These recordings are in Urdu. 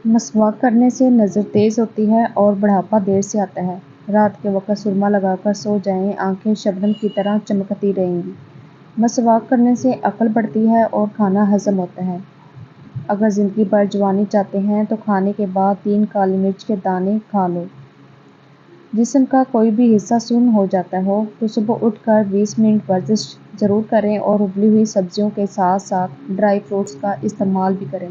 مسواک کرنے سے نظر تیز ہوتی ہے اور بڑھاپا دیر سے آتا ہے۔ رات کے وقت سرما لگا کر سو جائیں، آنکھیں شبنم کی طرح چمکتی رہیں گی۔ مسواک کرنے سے عقل بڑھتی ہے اور کھانا ہضم ہوتا ہے۔ اگر زندگی بھر جوانی چاہتے ہیں تو کھانے کے بعد 3 کالی مرچ کے دانے کھا لو۔ جسم کا کوئی بھی حصہ سن ہو جاتا ہو تو صبح اٹھ کر 20 منٹ ورزش ضرور کریں اور ابلی ہوئی سبزیوں کے ساتھ ساتھ ڈرائی فروٹس کا استعمال بھی کریں۔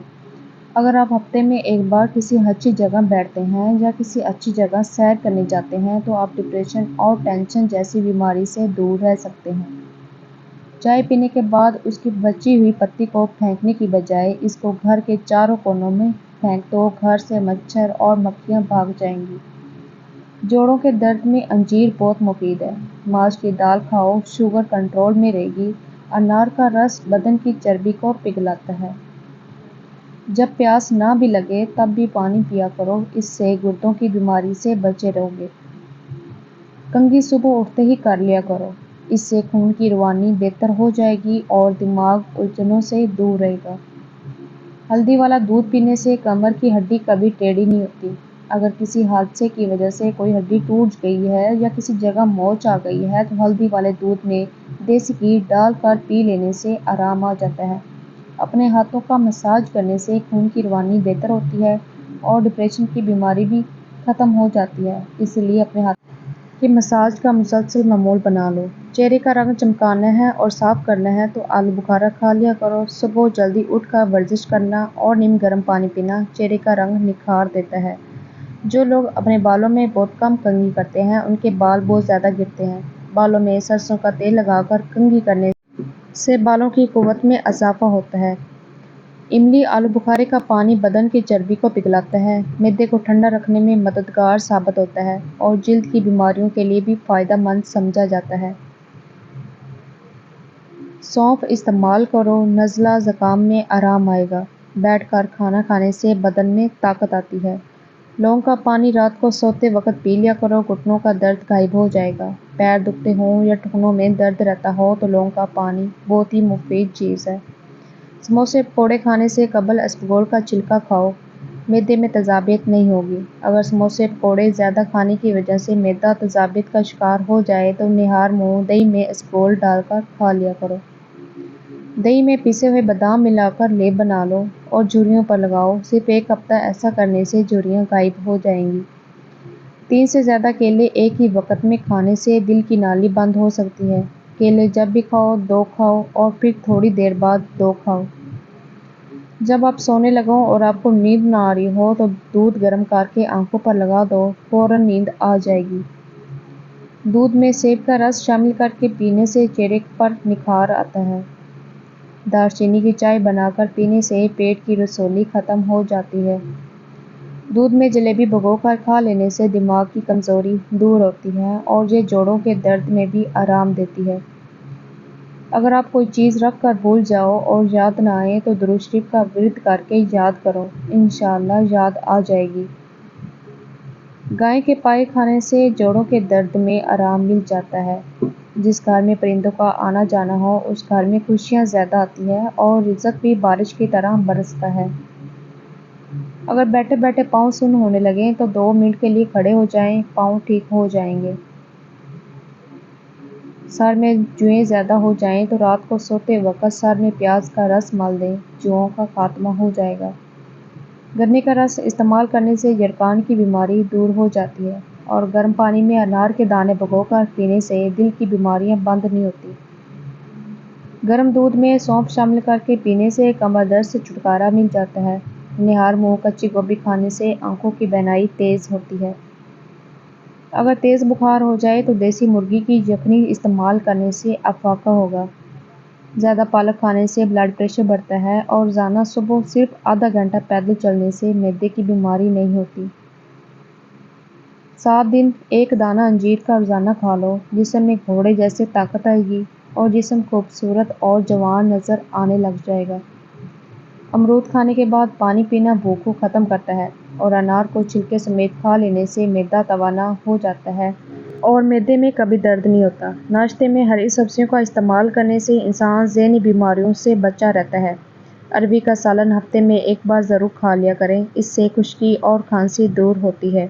اگر آپ ہفتے میں ایک بار کسی اچھی جگہ بیٹھتے ہیں یا کسی اچھی جگہ سیر کرنے جاتے ہیں تو آپ ڈپریشن اور ٹینشن جیسی بیماری سے دور رہ سکتے ہیں۔ چائے پینے کے بعد اس کی بچی ہوئی پتی کو پھینکنے کی بجائے اس کو گھر کے چاروں کونوں میں پھینک دو، گھر سے مچھر اور مکھیاں بھاگ جائیں گی۔ جوڑوں کے درد میں انجیر بہت مفید ہے۔ ماش کی دال کھاؤ، شوگر کنٹرول میں رہے گی۔ انار کا رس بدن کی چربی کو پگھلاتا ہے۔ جب پیاس نہ بھی لگے تب بھی پانی پیا کرو، اس سے گردوں کی بیماری سے بچے رہو گے۔ کنگھی صبح اٹھتے ہی کر لیا کرو، اس سے خون کی روانی بہتر ہو جائے گی اور دماغ الجھنوں سے دور رہے گا۔ ہلدی والا دودھ پینے سے کمر کی ہڈی کبھی ٹیڑھی نہیں ہوتی۔ اگر کسی حادثے کی وجہ سے کوئی ہڈی ٹوٹ گئی ہے یا کسی جگہ موچ آ گئی ہے تو ہلدی والے دودھ میں دیسی گھی ڈال کر پی لینے سے آرام آ جاتا ہے۔ اپنے ہاتھوں کا مساج کرنے سے خون کی روانی بہتر ہوتی ہے اور ڈپریشن کی بیماری بھی ختم ہو جاتی ہے، اس لیے اپنے ہاتھوں کی مساج کا مسلسل معمول بنا لو۔ چہرے کا رنگ چمکانا ہے اور صاف کرنا ہے تو آلو بخارا کھا لیا کرو۔ صبح جلدی اٹھ کر ورزش کرنا اور نیم گرم پانی پینا چہرے کا رنگ نکھار دیتا ہے۔ جو لوگ اپنے بالوں میں بہت کم کنگھی کرتے ہیں ان کے بال بہت زیادہ گرتے ہیں۔ بالوں میں سرسوں کا تیل لگا کر کنگھی کرنے سے بالوں کی قوت میں اضافہ ہوتا ہے۔ املی آلو بخارے کا پانی بدن کی چربی کو پگھلاتا ہے، معدے کو ٹھنڈا رکھنے میں مددگار ثابت ہوتا ہے اور جلد کی بیماریوں کے لیے بھی فائدہ مند سمجھا جاتا ہے۔ سونف استعمال کرو، نزلہ زکام میں آرام آئے گا۔ بیٹھ کر کھانا کھانے سے بدن میں طاقت آتی ہے۔ لونگ کا پانی رات کو سوتے وقت پی لیا کرو، گھٹنوں کا درد غائب ہو جائے گا۔ پیر دکھتے ہوں یا ٹخنوں میں درد رہتا ہو تو لونگ کا پانی بہت ہی مفید چیز ہے۔ سموسے پکوڑے کھانے سے قبل اسفغول کا چھلکا کھاؤ، معدے میں تیزابیت نہیں ہوگی۔ اگر سموسے پکوڑے زیادہ کھانے کی وجہ سے معدہ تیزابیت کا شکار ہو جائے تو نہار منہ دہی میں اسفغول ڈال کر کھا لیا کرو۔ دہی میں پیسے ہوئے بادام ملا کر لیپ بنا لو اور جھریوں پر لگاؤ، صرف ایک ہفتہ ایسا کرنے سے جھریاں غائب ہو جائیں گی۔ 3 سے زیادہ کیلے ایک ہی وقت میں کھانے سے دل کی نالی بند ہو سکتی ہے۔ کیلے جب بھی کھاؤ 2 کھاؤ اور پھر تھوڑی دیر بعد 2 کھاؤ۔ جب آپ سونے لگو اور آپ کو نیند نہ آ رہی ہو تو دودھ گرم کر کے آنکھوں پر لگا دو، فوراً نیند آ جائے گی۔ دودھ میں سیب کا رس شامل کر کے پینے سے چہرے پر نکھار آتا ہے۔ دار چینی کی چائے بنا کر پینے سے پیٹ کی رسولی ختم ہو جاتی ہے۔ دودھ میں جلیبی بھگو کر کھا لینے سے دماغ کی کمزوری دور ہوتی ہے اور یہ جوڑوں کے درد میں بھی آرام دیتی ہے۔ اگر آپ کوئی چیز رکھ کر بھول جاؤ اور یاد نہ آئے تو درود شریف کا ورد کر کے یاد کرو، انشاءاللہ یاد آ جائے گی۔ گائے کے پائے کھانے سے جوڑوں کے درد میں آرام مل جاتا ہے۔ جس گھر میں پرندوں کا آنا جانا ہو اس گھر میں خوشیاں زیادہ آتی ہیں اور رزق بھی بارش کی طرح برستا ہے۔ اگر بیٹھے بیٹھے پاؤں سن ہونے لگیں تو 2 منٹ کے لیے کھڑے ہو جائیں، پاؤں ٹھیک ہو جائیں گے۔ سر میں جوئیں زیادہ ہو جائیں تو رات کو سوتے وقت سر میں پیاز کا رس مل دیں، جوؤں کا خاتمہ ہو جائے گا۔ گنے کا رس استعمال کرنے سے یرقان کی بیماری دور ہو جاتی ہے اور گرم پانی میں انار کے دانے بھگو کر پینے سے دل کی بیماریاں بند نہیں ہوتی۔ گرم دودھ میں سونف شامل کر کے پینے سے کمر درد سے چھٹکارا مل جاتا ہے۔ نہار منہ کچی گوبھی کھانے سے آنکھوں کی بینائی تیز ہوتی ہے۔ اگر تیز بخار ہو جائے تو دیسی مرغی کی یخنی استعمال کرنے سے افاقہ ہوگا۔ زیادہ پالک کھانے سے بلڈ پریشر بڑھتا ہے اور روزانہ صبح صرف آدھا گھنٹہ پیدل چلنے سے معدے کی بیماری نہیں ہوتی۔ 7 دن 1 دانہ انجیر کا روزانہ کھا لو، جسم میں گھوڑے جیسے طاقت آئے گی اور جسم خوبصورت اور جوان نظر آنے لگ جائے گا۔ امرود کھانے کے بعد پانی پینا بھوک کو ختم کرتا ہے اور انار کو چھلکے سمیت کھا لینے سے معدہ توانا ہو جاتا ہے اور معدے میں کبھی درد نہیں ہوتا۔ ناشتے میں ہری سبزیوں کا استعمال کرنے سے انسان ذہنی بیماریوں سے بچا رہتا ہے۔ عربی کا سالن ہفتے میں ایک بار ضرور کھا لیا کریں، اس سے خشکی اور کھانسی دور ہوتی ہے۔